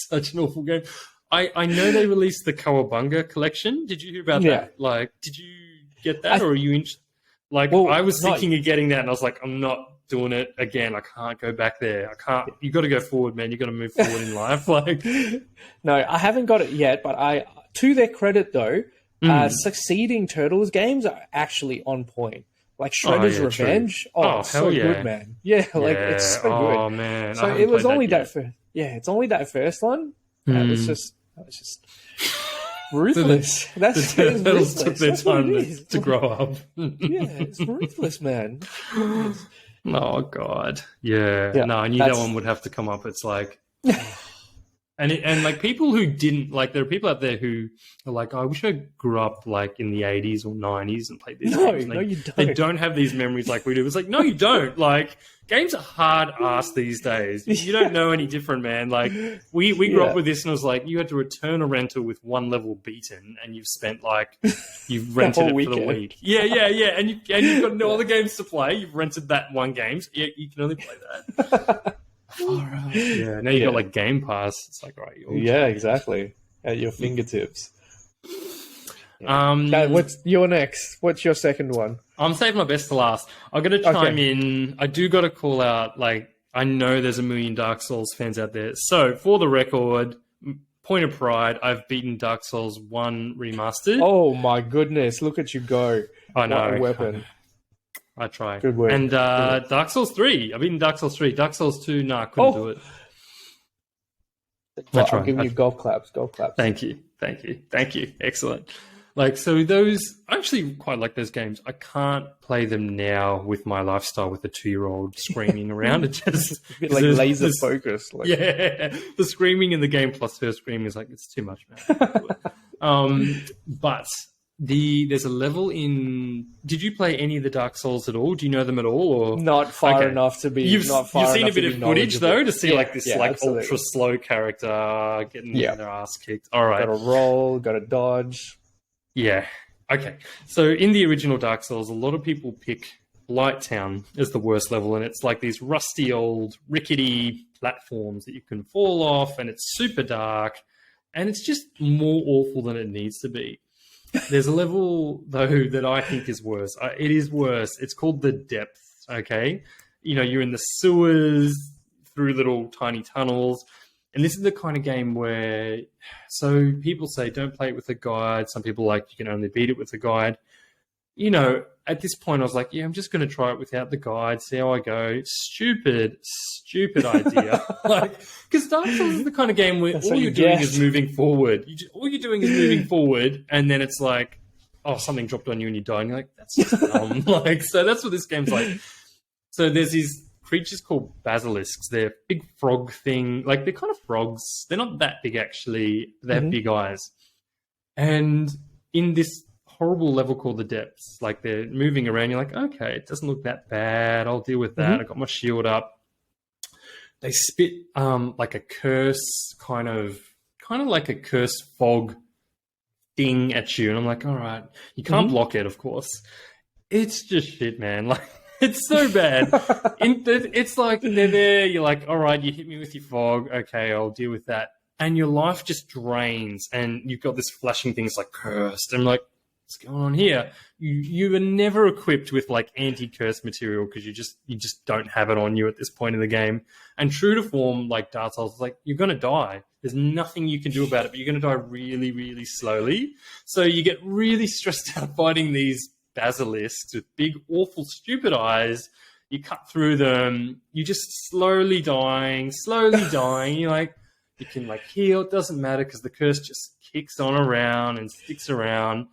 such an awful game. I know they released the Cowabunga collection. Did you hear about that? Like, did you get that, or are you I was thinking of getting that, and I was like, I'm not doing it again. I can't go back there. I can't. You got to go forward, man. You got to move forward in life. Like, no, I haven't got it yet. But to their credit though, succeeding Turtles games are actually on point. Like Shredder's Revenge. True. Oh, so good, man. Yeah, like it's so good. Oh man. So it was only that first. Yeah, it's only that first one. That was just ruthless. The Turtles took their time to grow up. It's ruthless, man. Oh God, yeah. No, I knew that one would have to come up. It's like, and like people who didn't like, there are people out there who are like, I wish I grew up like in the 80s or 90s and played these games. No, you don't. They don't have these memories like we do. It's like, no, you don't. Like, games are hard ass these days. You don't know any different, man. Like, we grew up with this, and it was like, you had to return a rental with one level beaten, and you've spent like, you've rented it for the week. Yeah. And you've got no other games to play. You've rented that one game. So you can only play that. All right. Yeah. Now you got like Game Pass. It's like, right. Exactly. At your fingertips. What's your next? What's your second one? I'm saving my best to last. I got to chime in. I do got to call out, like, I know there's a million Dark Souls fans out there. So, for the record, point of pride, I've beaten Dark Souls 1 Remastered. Oh my goodness, look at you go. I know. What a weapon. I try. Good work. And Dark Souls 3. I've beaten Dark Souls 3. Dark Souls 2, couldn't do it. I'm giving you golf claps. Thank you. Excellent. Like, so those, I actually quite like those games. I can't play them now with my lifestyle with a 2-year-old screaming around. It just a bit like laser focus. Like. Yeah, the screaming in the game plus her screaming is like, it's too much, man. But there's a level in. Did you play any of the Dark Souls at all? Do you know them at all? Or not far enough to be. You've seen a bit of footage though to see like this absolutely. ultra slow character getting their ass kicked. All right, got to roll, got to dodge. Yeah. Okay. So in the original Dark Souls, a lot of people pick Light Town as the worst level, and it's like these rusty old rickety platforms that you can fall off, and it's super dark, and it's just more awful than it needs to be. There's a level though that I think is worse. It is worse. It's called the Depths. Okay. You're in the sewers through little tiny tunnels. And this is the kind of game where, so people say don't play it with a guide. Some people like you can only beat it with a guide. At this point I was like, I'm just going to try it without the guide, see how I go. Stupid idea. Because Dark Souls is the kind of game where all you're doing is moving forward. All you're doing is moving forward, and then it's like, oh, something dropped on you and you die. And you're like, that's just dumb. So that's what this game's like. So there's these creatures called basilisks. They're a big frog thing. Like, they're kind of frogs. They're not that big, actually. They have big eyes. And in this horrible level called the Depths, like, they're moving around. You're like, okay, it doesn't look that bad. I'll deal with that. I got my shield up. They spit like a curse, kind of like a curse fog thing at you. And I'm like, all right. You can't block it, of course. It's just shit, man. Like, it's so bad. It's like they're there. You're like, all right, you hit me with your fog. Okay, I'll deal with that. And your life just drains, and you've got this flashing things like cursed. I'm like, what's going on here? You are never equipped with like anti-curse material because you just don't have it on you at this point in the game. And true to form, like Dark Souls, like you're gonna die. There's nothing you can do about it, but you're gonna die really, really slowly. So you get really stressed out fighting these basilisks with big, awful, stupid eyes. You cut through them. You're just slowly dying. You're like, you can like heal. It doesn't matter because the curse just kicks on around and sticks around.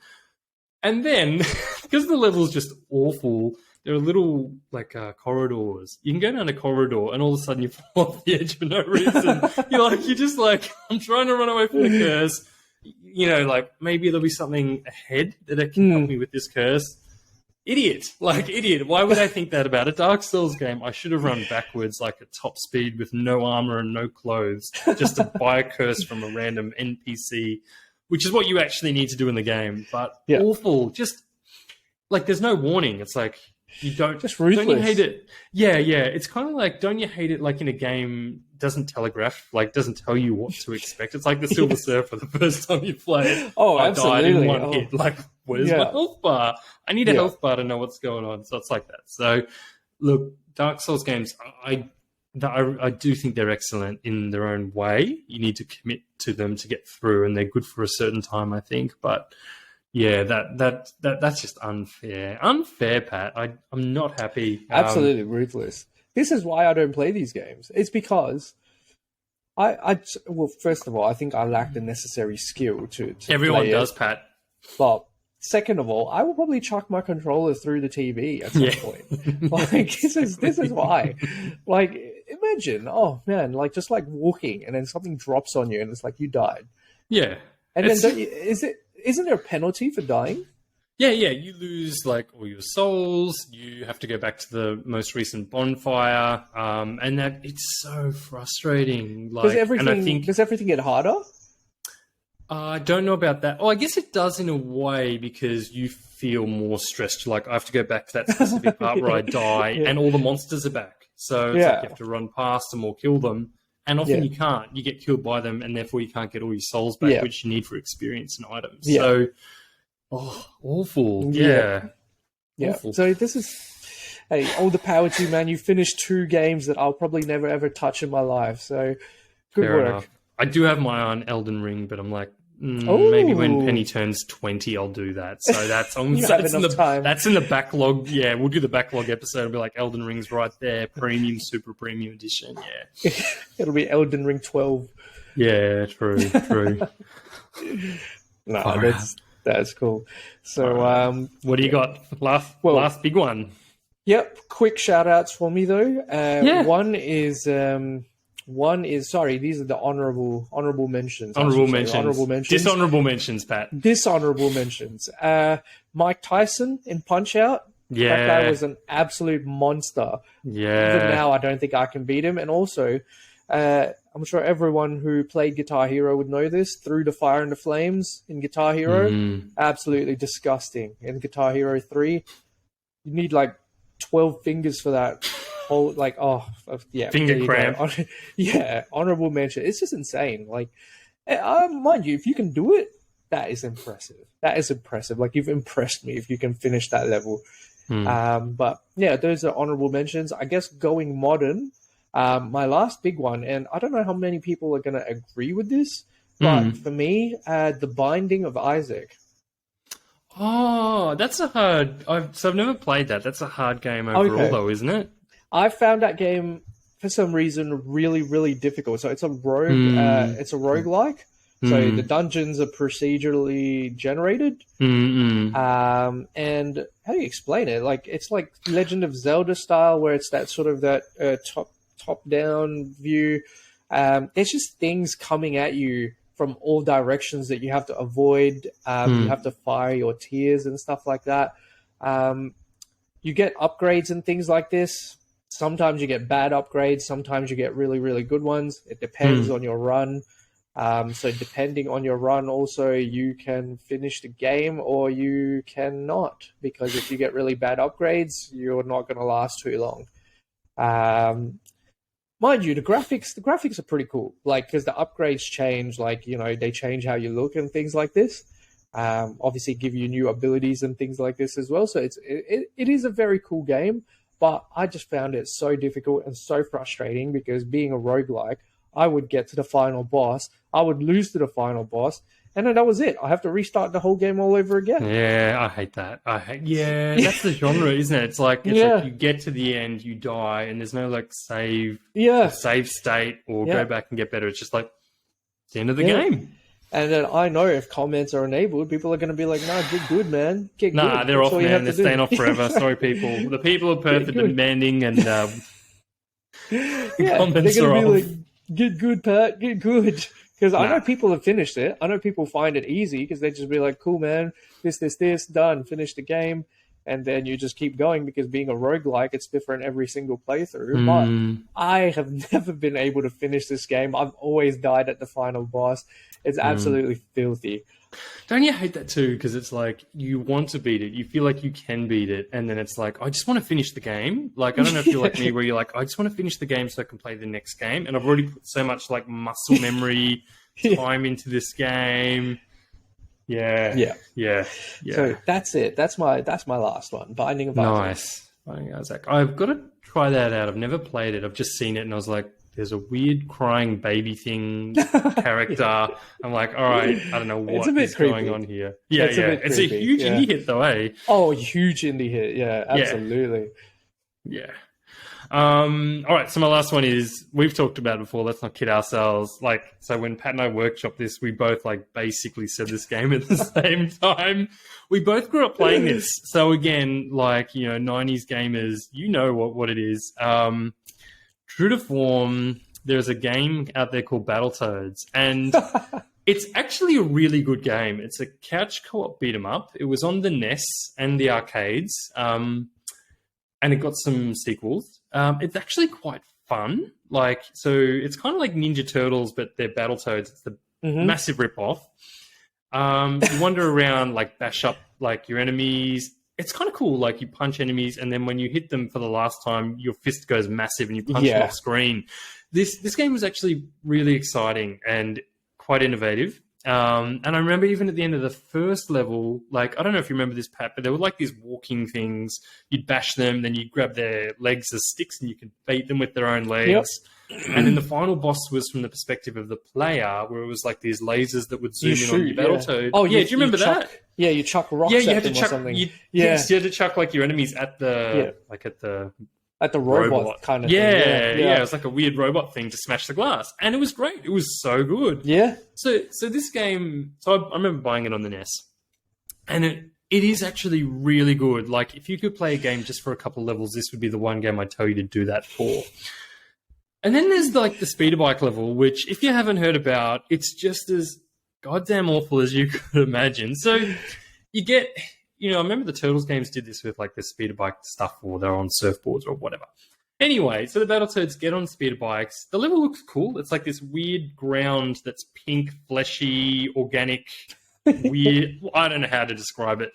And then, because the level's just awful, there are little like corridors. You can go down a corridor and all of a sudden you fall off the edge for no reason. You're just like, I'm trying to run away from the curse. You know, like maybe there'll be something ahead that can help me with this curse. Idiot. Why would I think that about a Dark Souls game? I should have run backwards like at top speed with no armor and no clothes just to buy a curse from a random NPC, which is what you actually need to do in the game. But awful. Just like there's no warning. It's like you don't just ruthless. Don't you hate it? Yeah. It's kind of like, don't you hate it like in a game doesn't telegraph, like doesn't tell you what to expect. It's like the Silver Surfer the first time you play it. Oh, I absolutely. died in one hit. Like, where's my health bar? I need a health bar to know what's going on. So it's like that. So look, Dark Souls games, I do think they're excellent in their own way. You need to commit to them to get through, and they're good for a certain time, I think. But yeah, that's just unfair. Unfair, Pat. I'm not happy. Absolutely ruthless. This is why I don't play these games. It's because well, first of all, I think I lack the necessary skill to everyone play does, it. Pat. But second of all, I will probably chuck my controller through the TV at some point. Like this is why. Like imagine, oh man, like just like walking and then something drops on you and it's like you died. Yeah. And then isn't there a penalty for dying? Yeah, you lose like all your souls. You have to go back to the most recent bonfire, and that it's so frustrating. Like, does everything get harder? I don't know about that. Oh, I guess it does in a way because you feel more stressed. Like I have to go back to that specific part where I die, and all the monsters are back. So it's like you have to run past them or kill them. And often you can't. You get killed by them, and therefore you can't get all your souls back, which you need for experience and items. Yeah. So, awful. Yeah. Awful. So this is, hey, all the power to you, man. You finished 2 games that I'll probably never, ever touch in my life. So, good Fair work. enough. I do have my eye on Elden Ring, but I'm like, maybe when Penny turns 20, I'll do that. So that's on. That's in the backlog. Yeah, we'll do the backlog episode. It'll be like Elden Ring's right there, premium, super premium edition. Yeah, it'll be Elden Ring 12. Yeah, true. No, that's cool. So, what do you got? Last big one. Yep. Quick shout outs for me though. One is sorry, these are the honorable mentions. Honorable mentions. Dishonorable mentions, Pat. Dishonorable mentions. Mike Tyson in Punch-Out. Yeah. That guy was an absolute monster. Yeah. Even now, I don't think I can beat him. And also, I'm sure everyone who played Guitar Hero would know this. Through the Fire and the Flames in Guitar Hero. Absolutely disgusting. In Guitar Hero 3, you need like 12 fingers for that. Finger cramp. Honorable mention. It's just insane. Like, mind you, if you can do it, that is impressive. Like, you've impressed me if you can finish that level. But yeah, those are honorable mentions. I guess going modern, my last big one, and I don't know how many people are going to agree with this, but for me, The Binding of Isaac. Oh, that's a hard. I've never played that. That's a hard game overall, though, isn't it? I found that game for some reason really, really difficult. So it's a rogue, it's a roguelike. So the dungeons are procedurally generated. And how do you explain it? Like it's like Legend of Zelda style, where it's that sort of that top down view. There's just things coming at you from all directions that you have to avoid. You have to fire your tears and stuff like that. You get upgrades and things like this. Sometimes you get bad upgrades. Sometimes you get really, really good ones. It depends on your run. So depending on your run, also, you can finish the game or you cannot. Because if you get really bad upgrades, you're not going to last too long. Mind you, the graphics are pretty cool. Like, because the upgrades change, like, you know, they change how you look and things like this. obviously give you new abilities and things like this as well. So it is a very cool game, but I just found it so difficult and so frustrating because being a roguelike, I would get to the final boss, I would lose to the final boss, and then that was it. I have to restart the whole game all over again. Yeah, I hate that. That's the genre, isn't it? It's like you get to the end, you die, and there's no like save state or go back and get better. It's just like it's the end of the game. And then I know if comments are enabled, people are going to be like, "Nah, get good, man. Get good." Nah, they're off, man. They're staying off forever. Sorry, people. The people are perfect and demanding, and comments they're are going to off. be like, "Get good, Pat. Get good." Because I know people have finished it. I know people find it easy because they just be like, "Cool, man. This, done. Finish the game." And then you just keep going because being a roguelike, it's different every single playthrough. But I have never been able to finish this game. I've always died at the final boss. It's absolutely filthy. Don't you hate that too? Because it's like you want to beat it. You feel like you can beat it. And then it's like, I just want to finish the game. Like, I don't know if you're like me where you're like, I just want to finish the game so I can play the next game. And I've already put so much like muscle memory time into this game. Yeah. So that's it. That's my last one. Binding of Isaac. Nice. Binding of Isaac. I've got to try that out. I've never played it. I've just seen it and I was like, there's a weird crying baby thing character. I'm like, all right, I don't know what is going on here. Yeah, it's a huge indie hit though, eh? Oh, huge indie hit. Yeah, absolutely. Yeah. All right, so my last one is, we've talked about it before, let's not kid ourselves. Like, so when Pat and I workshopped this, we both like basically said this game at the same time. We both grew up playing this. So again, like, 90s gamers, you know what it is. True to form, there's a game out there called Battletoads, and it's actually a really good game. It's a couch co-op beat 'em up. It was on the NES and the arcades, and it got some sequels. It's actually quite fun. Like, so it's kind of like Ninja Turtles, but they're Battletoads. It's the massive ripoff. You wander around, like bash up like your enemies. It's kind of cool. Like you punch enemies, and then when you hit them for the last time, your fist goes massive, and you punch them off screen. This game was actually really exciting and quite innovative. And I remember even at the end of the first level, like, I don't know if you remember this, Pat, but there were like these walking things. You'd bash them, then you'd grab their legs as sticks and you could beat them with their own legs. And then the final boss was from the perspective of the player, where it was like these lasers that would zoom in on your Battletoad. Oh, yeah, do you remember that? Yeah, you chuck rocks at them or something. You had to chuck like your enemies at the at the robot kind of thing. Yeah, it was like a weird robot thing to smash the glass. And it was great. It was so good. Yeah. So this game, I remember buying it on the NES. And it is actually really good. Like, if you could play a game just for a couple of levels, this would be the one game I'd tell you to do that for. And then there's like the speeder bike level, which if you haven't heard about, it's just as goddamn awful as you could imagine. So you get... I remember the Turtles games did this with like the speeder bike stuff, or they're on surfboards or whatever. Anyway, so the Battletoads get on speeder bikes. The level looks cool. It's like this weird ground that's pink, fleshy, organic, weird. I don't know how to describe it.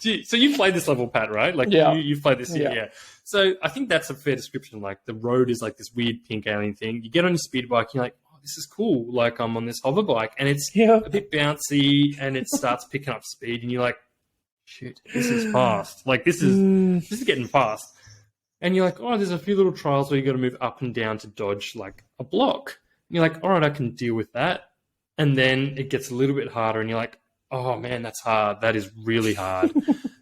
So you played this level, Pat, right? Like you've played this, yeah. So I think that's a fair description. Like the road is like this weird pink alien thing. You get on your speeder bike, and you're like, this is cool. Like I'm on this hover bike, and it's a bit bouncy, and it starts picking up speed, and you're like, shit, this is fast. Like this is getting fast. And you're like, oh, there's a few little trials where you got to move up and down to dodge like a block. And you're like, all right, I can deal with that. And then it gets a little bit harder, and you're like, oh man, that's hard. That is really hard.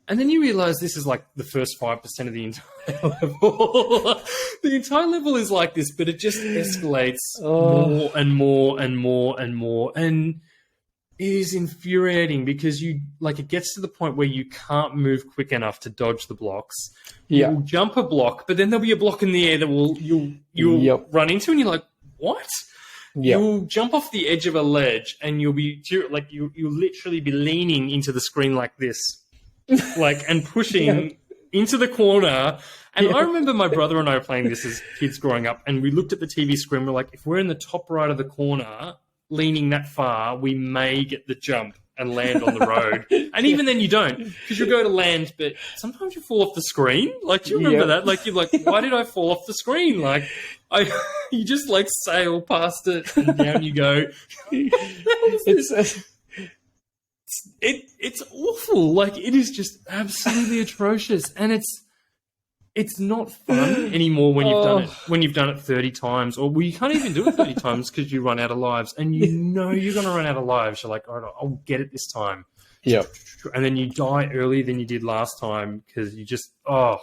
And then you realize this is like the first 5% of the entire level. The entire level is like this, but it just escalates more and more and more and more. And it is infuriating because it gets to the point where you can't move quick enough to dodge the blocks. Yeah. You'll jump a block, but then there'll be a block in the air that you'll run into, and you're like, what? Yep. You'll jump off the edge of a ledge, and you'll literally be leaning into the screen like this, like, and pushing into the corner. And I remember my brother and I were playing this as kids growing up, and we looked at the TV screen. We're like, if we're in the top right of the corner, leaning that far, we may get the jump and land on the road. And even then you don't, because you go to land, but sometimes you fall off the screen. Like, do you remember that? Like, you're like, why did I fall off the screen? Like, you just like sail past it and down you go. it's awful. Like, it is just absolutely atrocious, and it's not fun anymore when you've done it 30 times, or you can't even do it 30 times because you run out of lives, and you know you're going to run out of lives. You're like, all right, I'll get it this time. Yep. And then you die earlier than you did last time because you just all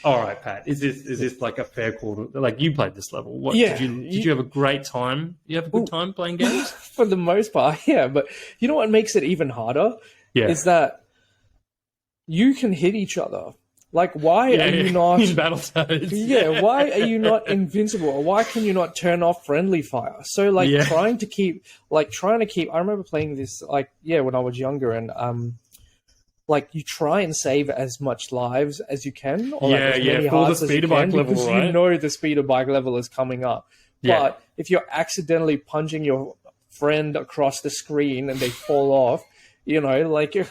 right, Pat. Is this like a fair call? Like, you played this level. What did you have a great time? You have a good time playing games? For the most part, yeah. But you know what makes it even harder? Yeah. Is that you can hit each other. Like, why are you not in Battletoads? Yeah, why are you not invincible? Or why can you not turn off friendly fire? So, like, trying to keep. I remember playing this, when I was younger, and you try and save as much lives as you can, or as many hearts as you can, because you know the speeder bike level is coming up. Yeah. But if you're accidentally punching your friend across the screen and they fall off, you know, like you're.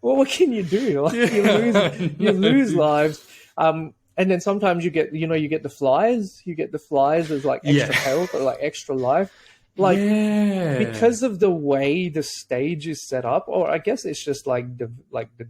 Well, what can you do? Like, you lose lives. And then sometimes you get the flies. You get the flies as like extra health or like extra life. Like, because of the way the stage is set up, or I guess it's just like the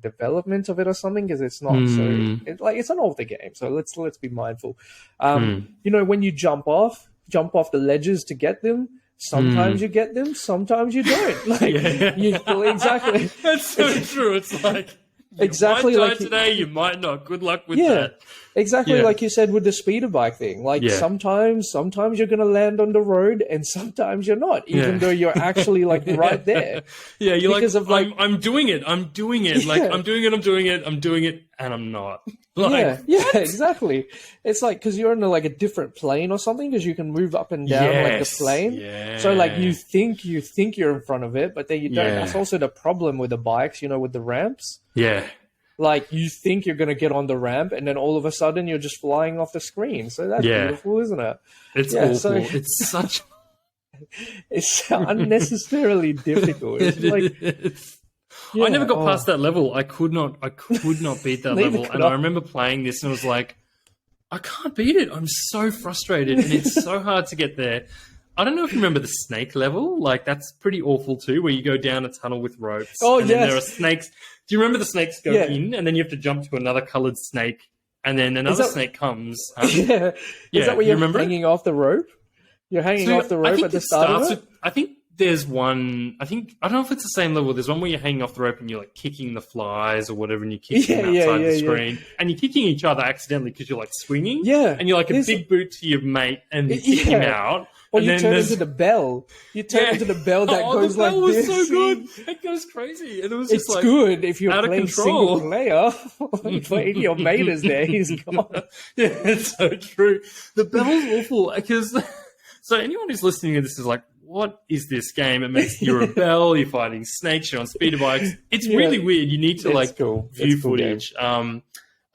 development of it or something, because it's not it's an older game. So let's be mindful. You know, when you jump off the ledges to get them. Sometimes you get them, sometimes you don't. Like, exactly. That's so true. It's like exactly you might die like today, you might not. Good luck with that. Exactly like you said with the speeder bike thing. Like sometimes you're gonna land on the road, and sometimes you're not, even though you're actually like right there. Yeah, you're because I'm doing it. I'm doing it. Like I'm doing it, and I'm not. Like, exactly. It's like because you're in a different plane or something, because you can move up and down like the plane. Yeah. So like you think you're in front of it, but then you don't. That's also the problem with the bikes, you know, with the ramps. Yeah. Like, you think you're going to get on the ramp, and then all of a sudden you're just flying off the screen. So that's beautiful, isn't it? It's awful. So, it's such. It's unnecessarily difficult. It's like. I never got past that level. I could not beat that level. And I remember playing this and I was like, I can't beat it. I'm so frustrated, and it's so hard to get there. I don't know if you remember the snake level. Like, that's pretty awful too, where you go down a tunnel with ropes. And then there are snakes. Do you remember the snakes go in, and then you have to jump to another coloured snake, and then another snake comes? Is that where you're hanging off the rope? You're hanging off the rope at the start of it? I think there's one. I don't know if it's the same level. There's one where you're hanging off the rope and you're like kicking the flies or whatever, and you're kicking them outside the screen, and you're kicking each other accidentally because you're like swinging. Yeah, and you're like a big boot to your mate and you kick him out. Or you turn into the bell. You turn into the bell that goes like this. The bell was so good. It goes crazy. And it was just it's good if you're playing control. Single player. If your mate is there, he's gone. Yeah, it's so true. The bell's awful because... So anyone who's listening to this is like, what is this game? It makes you're a bell, you're fighting snakes, you're on speeder bikes. It's really weird. You need to view footage. I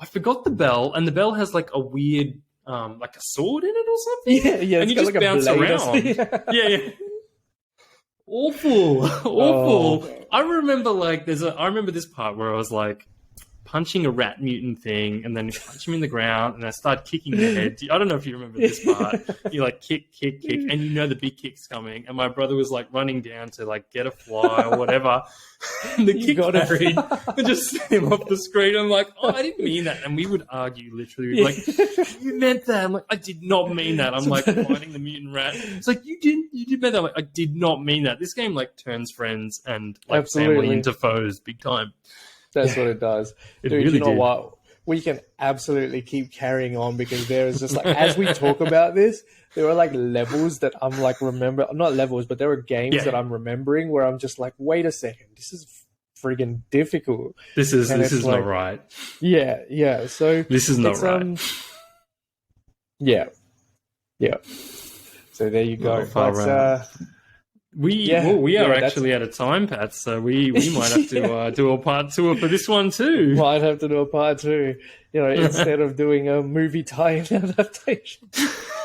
forgot the bell, and the bell has like a weird... like a sword in it or something? Yeah. And you just bounce around. Yeah. Awful. I remember I remember this part where I was like punching a rat mutant thing, and then you punch him in the ground, and I start kicking the head. I don't know if you remember this part. You like kick, and you know the big kick's coming. And my brother was like running down to like get a fly or whatever. And the kick carried and just sent him off the screen. I'm like, oh, I didn't mean that. And we would argue literally, like, you meant that. I'm like, I did not mean that. I'm like fighting the mutant rat. It's like, you did mean that. I'm like, I did not mean that. This game like turns friends and like family into foes big time. That's what it does. It Dude, really you know what? We can absolutely keep carrying on, because there is just like, as we talk about this, there are like levels that I'm like not levels, but there are games that I'm remembering where I'm just like, wait a second, this is friggin' difficult. This is like, not right. Yeah. So this is not right. Yeah. So there you go. We are actually out of time, Pat, so we might have to do a part 2 for this one too. Might have to do a part 2, you know, instead of doing a movie tie-in adaptation.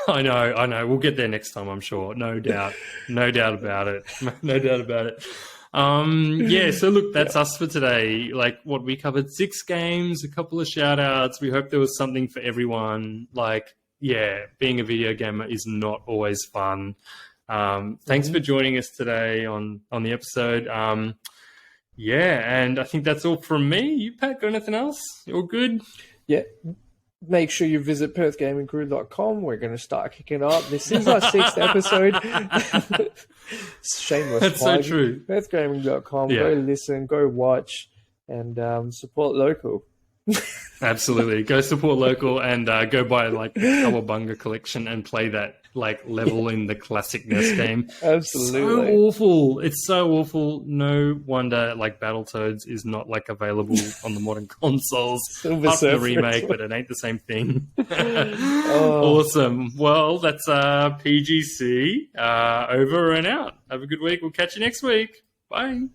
I know. We'll get there next time, I'm sure. No doubt about it. So look, that's us for today. Like, what we covered, 6 games, a couple of shout-outs. We hope there was something for everyone. Like, being a video gamer is not always fun. Thanks for joining us today on the episode. And I think that's all from me. You, Pat, got anything else? You all good? Yeah. Make sure you visit perthgamingcrew.com. We're going to start kicking it up. This is our 6th episode. Shameless That's plug. so true. Perthgaming.com. Yeah. Go listen, go watch, and support local. Absolutely. Go support local and go buy like the Cowabunga collection and play that like level in the classic NES game. Absolutely. So awful. It's so awful. No wonder like Battletoads is not like available on the modern consoles. Silver Apart from the Surfer. remake, but it ain't the same thing. Awesome. Well, that's PGC over and out. Have a good week. We'll catch you next week. Bye.